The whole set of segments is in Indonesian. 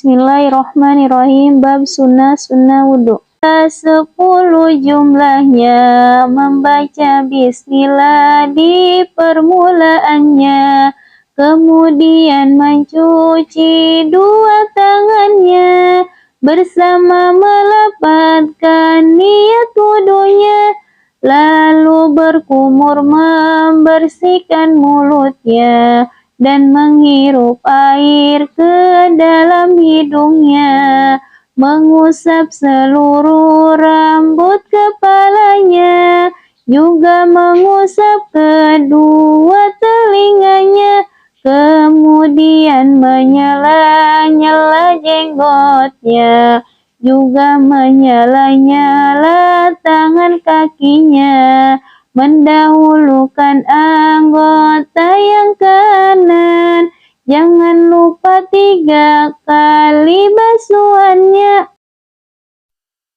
Bismillahirrahmanirrahim. Bab sunnah wudhu. 10 jumlahnya membaca bismillah di permulaannya, kemudian mencuci dua tangannya bersama melapatkan niat wudhunya, lalu berkumur membersihkan mulutnya dan menghirup air ke dalam hidungnya, mengusap seluruh rambut kepalanya, juga mengusap kedua telinganya, kemudian menyela-nyela jenggotnya, juga menyela-nyela tangan kakinya, mendahulukan anggota yang kanan. Jangan lupa 3 kali basuhannya.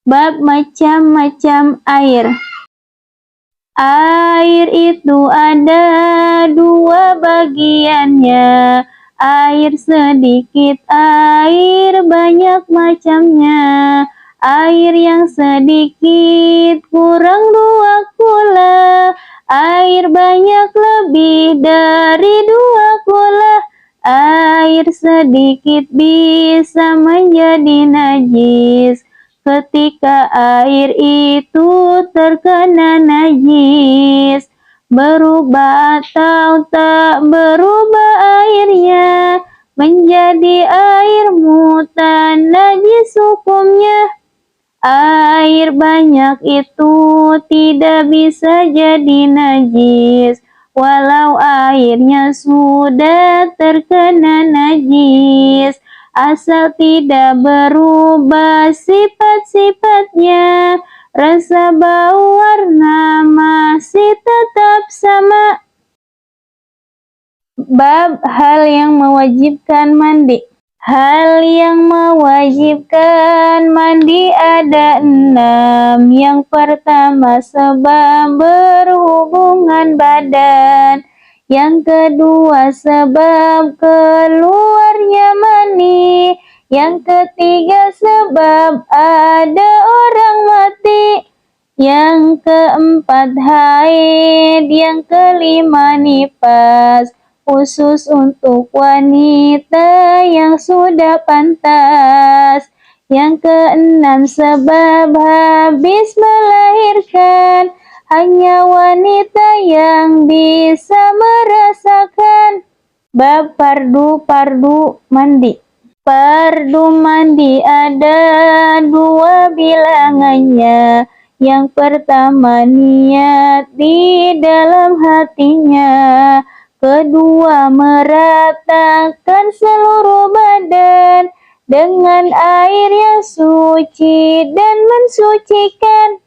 Bab macam-macam air. Air itu ada 2 bagiannya. Air sedikit, air banyak macamnya. Air yang sedikit kurang 2 kula, air banyak lebih dari 2 kula. Air sedikit bisa menjadi najis ketika air itu terkena najis. Berubah atau tak berubah airnya menjadi air mutan, najis hukumnya. Air banyak itu tidak bisa jadi najis walau airnya sudah terkena najis, asal tidak berubah sifat-sifatnya. Rasa, bau, warna masih tetap sama. Bab hal yang mewajibkan mandi. Hal yang mewajibkan mandi ada 6. Yang pertama, sebab berhubungan badan. Yang kedua, sebab keluarnya mani. Yang ketiga, sebab ada orang mati. Yang keempat, haid. Yang kelima, nifas, khusus untuk wanita yang sudah pantas. Yang keenam, sebab habis melahirkan, hanya wanita yang bisa merasakan. Bab fardu mandi. Fardu mandi ada 2 bilangannya. Yang pertama, niat di dalam hatinya. Kedua, meratakan seluruh badan dengan air yang suci dan mensucikan.